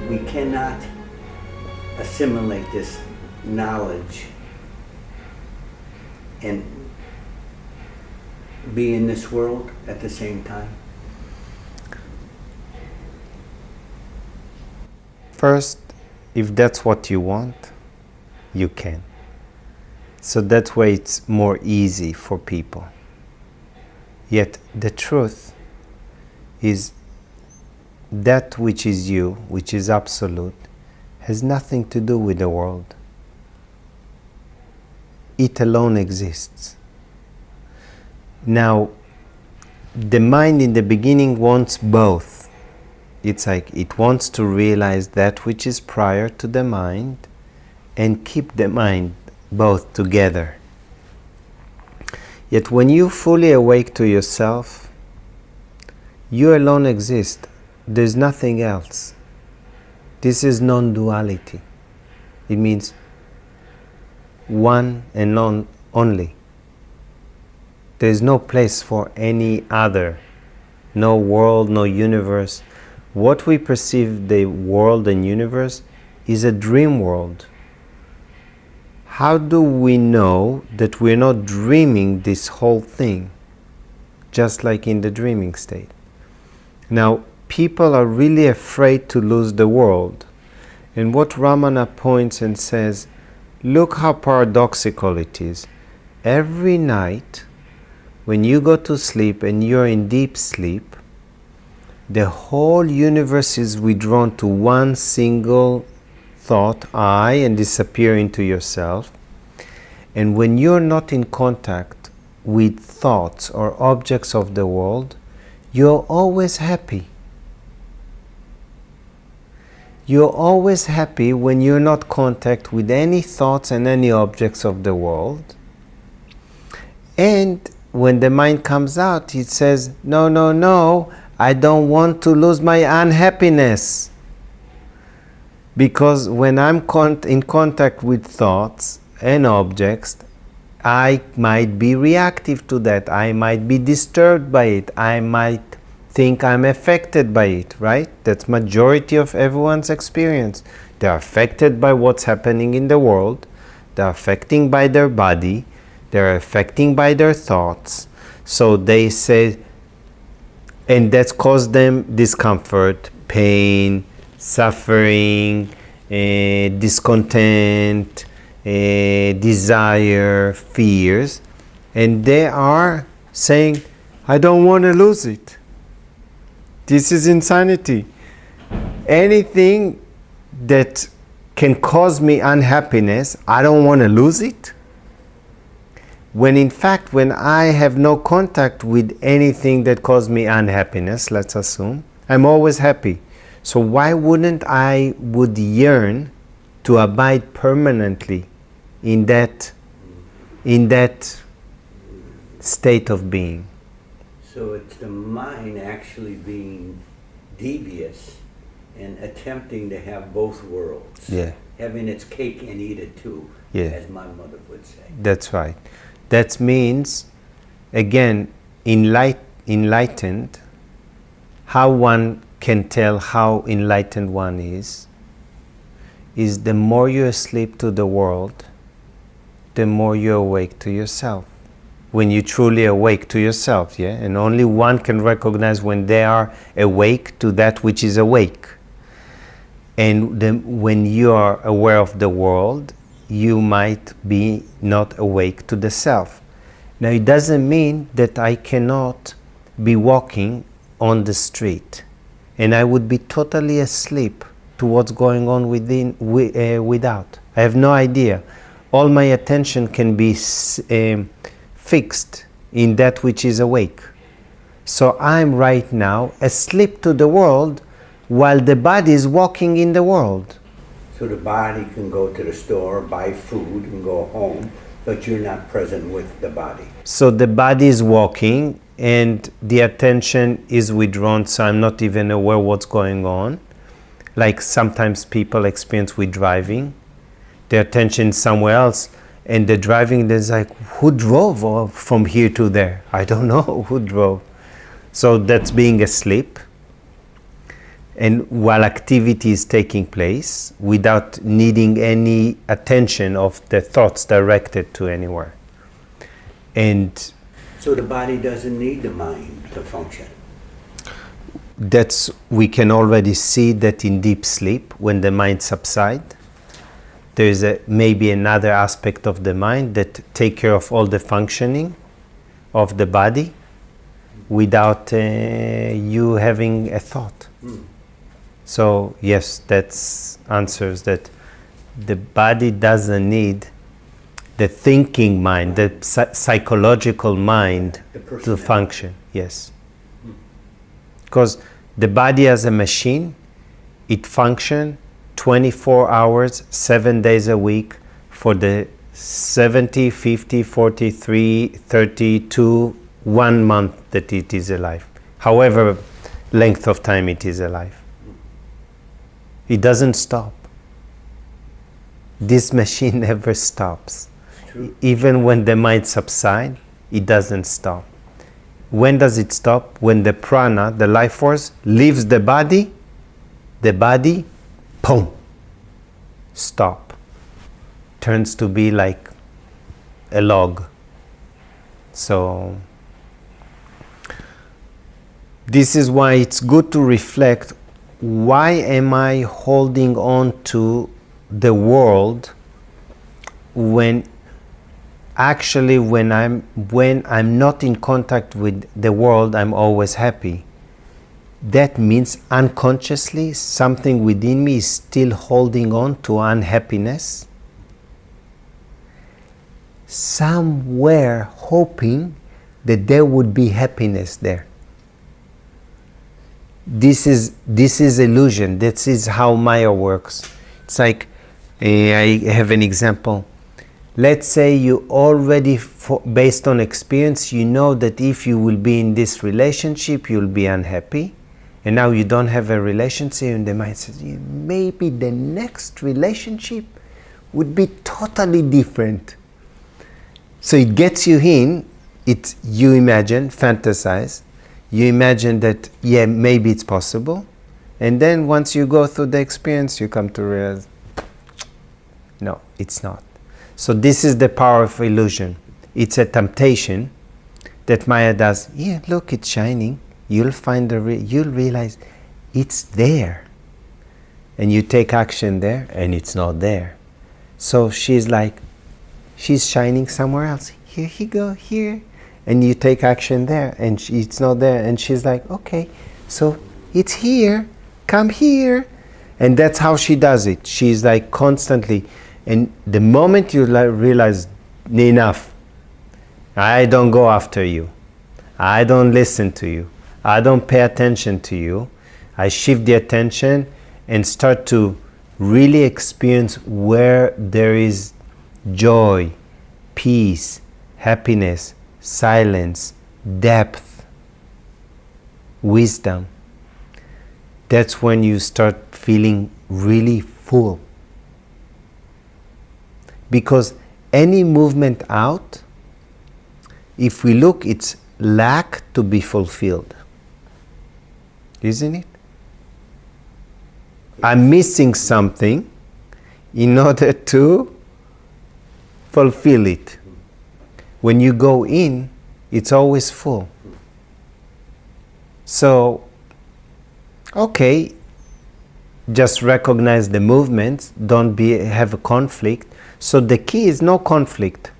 we cannot assimilate this knowledge and be in this world at the same time? First, if that's what you want, you can. So that way it's more easy for people. Yet the truth is that which is you, which is absolute, has nothing to do with the world. It alone exists. Now, the mind in the beginning wants both. It's like it wants to realize that which is prior to the mind and keep the mind both together. Yet when you fully awake to yourself, you alone exist. There's nothing else. This is non-duality. It means one and only. There's no place for any other. No world, no universe. What we perceive the world and universe is a dream world. How do we know that we're not dreaming this whole thing, just like in the dreaming state? Now, people are really afraid to lose the world. And what Ramana points and says, look how paradoxical it is. Every night, when you go to sleep and you're in deep sleep, the whole universe is withdrawn to one single thought, I, and disappear into yourself. And when you're not in contact with thoughts or objects of the world, you're always happy. You're always happy when you're not in contact with any thoughts and any objects of the world. And when the mind comes out, it says, no, no, no, I don't want to lose my unhappiness. Because when I'm in contact with thoughts and objects, I might be reactive to that. I might be disturbed by it. I might think I'm affected by it, right? That's majority of everyone's experience. They're affected by what's happening in the world. They're affected by their body. They're affected by their thoughts. So they say, and that's caused them discomfort, pain, suffering, discontent, desire, fears, and they are saying, I don't want to lose it. This is insanity. Anything that can cause me unhappiness, I don't want to lose it. When in fact, when I have no contact with anything that causes me unhappiness, let's assume, I'm always happy. So why wouldn't I would yearn to abide permanently in that state of being? So it's the mind actually being devious and attempting to have both worlds. Yeah. Having its cake and eat it too, Yeah. as my mother would say. That's right. That means, again, enlightened, how one can tell how enlightened one is the more you're asleep to the world, the more you're awake to yourself. When you truly awake to yourself, yeah? And only one can recognize when they are awake to that which is awake. And then when you are aware of the world, you might be not awake to the self. Now, it doesn't mean that I cannot be walking on the street and I would be totally asleep to what's going on without. I have no idea. All my attention can be fixed in that which is awake. So I'm right now asleep to the world while the body is walking in the world. So the body can go to the store, buy food, and go home, but you're not present with the body. So the body is walking and the attention is withdrawn, so I'm not even aware what's going on. Like sometimes people experience with driving. Their attention is somewhere else, and the driving, there's like, who drove from here to there? I don't know who drove. So that's being asleep. and while activity is taking place without needing any attention of the thoughts directed to anywhere. And So the body doesn't need the mind to function. we can already see that in deep sleep, when the mind subsides, there is maybe another aspect of the mind that take care of all the functioning of the body without you having a thought. So yes, that answers that the body doesn't need the thinking mind, the psychological mind to function. Yes. Because the body as a machine, it functions 24 hours, 7 days a week for the 70, 50, 43, 32, 1 month that it is alive. However length of time it is alive. It doesn't stop. This machine never stops. Even when the mind subsides, it doesn't stop. When does it stop? When the prana, the life force, leaves the body, boom, stop. Turns to be like a log. So this is why it's good to reflect, why am I holding on to the world when actually when I'm not in contact with the world, I'm always happy. That means unconsciously something within me is still holding on to unhappiness, somewhere hoping that there would be happiness there. This is illusion. This is how Maya works. It's like, I have an example. Let's say you already, based on experience, you know that if you will be in this relationship, you'll be unhappy. And now you don't have a relationship, and the mind says, maybe the next relationship would be totally different. So it gets you in, you imagine, fantasize, you imagine that, yeah, maybe it's possible. And then once you go through the experience, you come to realize, no, it's not. So this is the power of illusion. It's a temptation that Maya does. Yeah, look, it's shining. You'll find you'll realize it's there. And you take action there, and it's not there. So she's shining somewhere else. Here you go, here. And you take action there, and it's not there. And she's like, okay, so it's here, come here. And that's how she does it. She's like constantly. And the moment you realize, enough, I don't go after you. I don't listen to you. I don't pay attention to you. I shift the attention and start to really experience where there is joy, peace, happiness, silence, depth, wisdom. That's when you start feeling really full. Because any movement out, if we look, it's lack to be fulfilled. Isn't it? I'm missing something in order to fulfill it. When you go in, it's always full. So, okay, just recognize the movements, don't have a conflict. So the key is no conflict,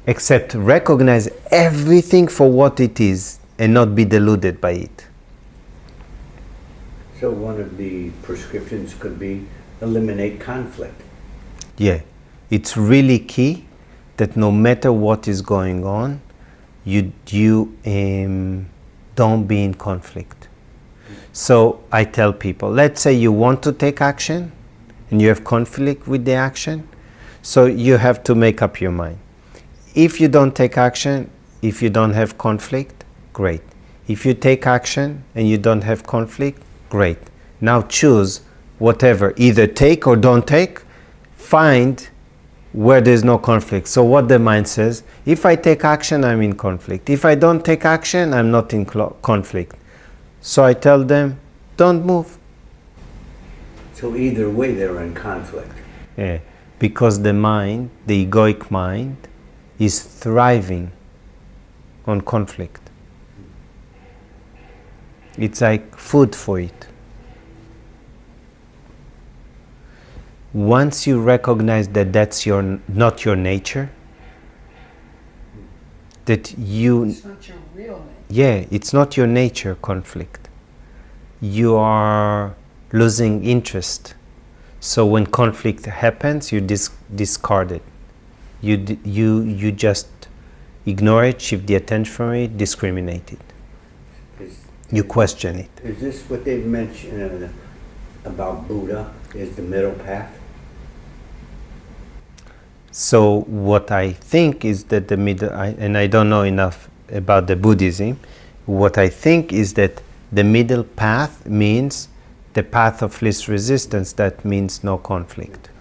except recognize everything for what it is and not be deluded by it. So one of the prescriptions could be eliminate conflict. Yeah, it's really key that no matter what is going on, you don't be in conflict. So I tell people, let's say you want to take action and you have conflict with the action, so you have to make up your mind. If you don't take action, if you don't have conflict, great. If you take action and you don't have conflict, great. Now choose whatever, either take or don't take, find where there's no conflict. So what the mind says, if I take action, I'm in conflict. If I don't take action, I'm not in conflict. So I tell them, don't move. So either way, they're in conflict. Yeah, because the mind, the egoic mind, is thriving on conflict. It's like food for it. Once you recognize that that's not your nature, that you... It's not your real nature. Yeah, it's not your nature, conflict. You are losing interest. So when conflict happens, you discard it. You just ignore it, shift the attention from it, discriminate it. You question it. Is this what they've mentioned about Buddha, is the middle path? So what I think is that the middle, and I don't know enough about the Buddhism, what I think is that the middle path means the path of least resistance. That means no conflict.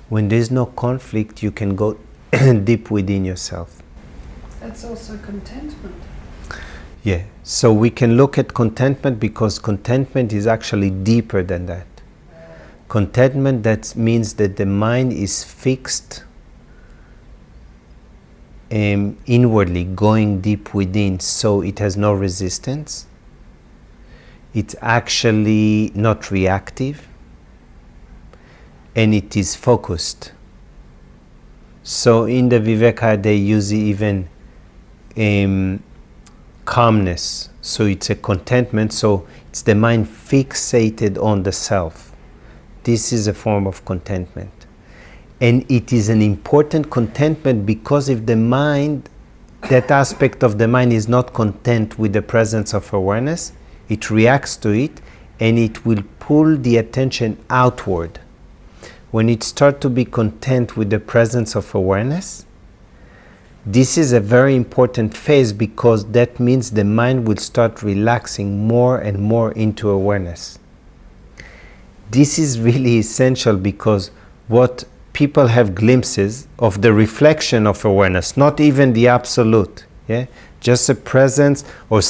When there's no conflict, you can go deep within yourself. That's also contentment. Yeah, so we can look at contentment because contentment is actually deeper than that. Contentment, that means that the mind is fixed inwardly, going deep within, so it has no resistance. It's actually not reactive, and it is focused. So in the Viveka they use even calmness, so it's a contentment, so it's the mind fixated on the self. This is a form of contentment. And it is an important contentment because if the mind, that aspect of the mind is not content with the presence of awareness, it reacts to it and it will pull the attention outward. When it starts to be content with the presence of awareness, this is a very important phase because that means the mind will start relaxing more and more into awareness. This is really essential because what people have glimpses of the reflection of awareness, not even the absolute, yeah, just a presence or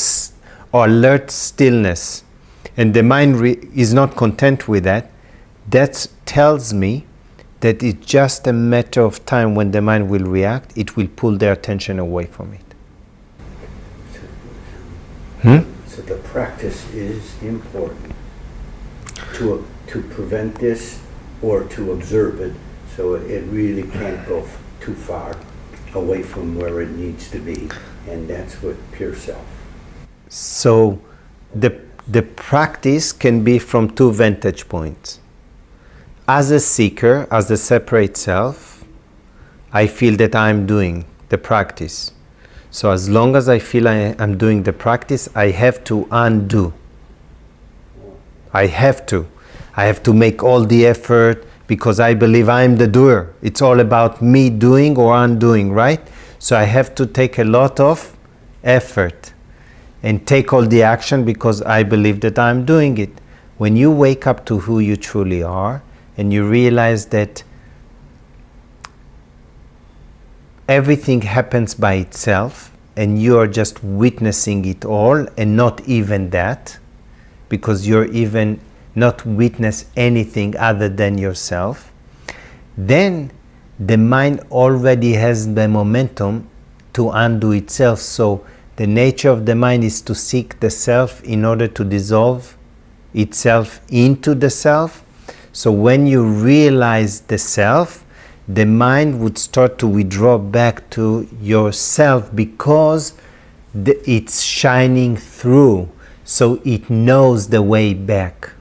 alert stillness, and the mind is not content with that. That tells me that it's just a matter of time when the mind will react, it will pull their attention away from it. So the practice is important to prevent this or to observe it, so it really can't go too far away from where it needs to be, and that's what pure self. So the practice can be from two vantage points. As a seeker, as a separate self, I feel that I'm doing the practice. So as long as I feel I'm doing the practice, I have to undo. I have to make all the effort because I believe I'm the doer. It's all about me doing or undoing, right? So I have to take a lot of effort and take all the action because I believe that I'm doing it. When you wake up to who you truly are and you realize that everything happens by itself and you are just witnessing it all and not even that, because you're even not witness anything other than yourself, then the mind already has the momentum to undo itself. So the nature of the mind is to seek the self in order to dissolve itself into the self. So when you realize the self, the mind would start to withdraw back to yourself because it's shining through. So it knows the way back.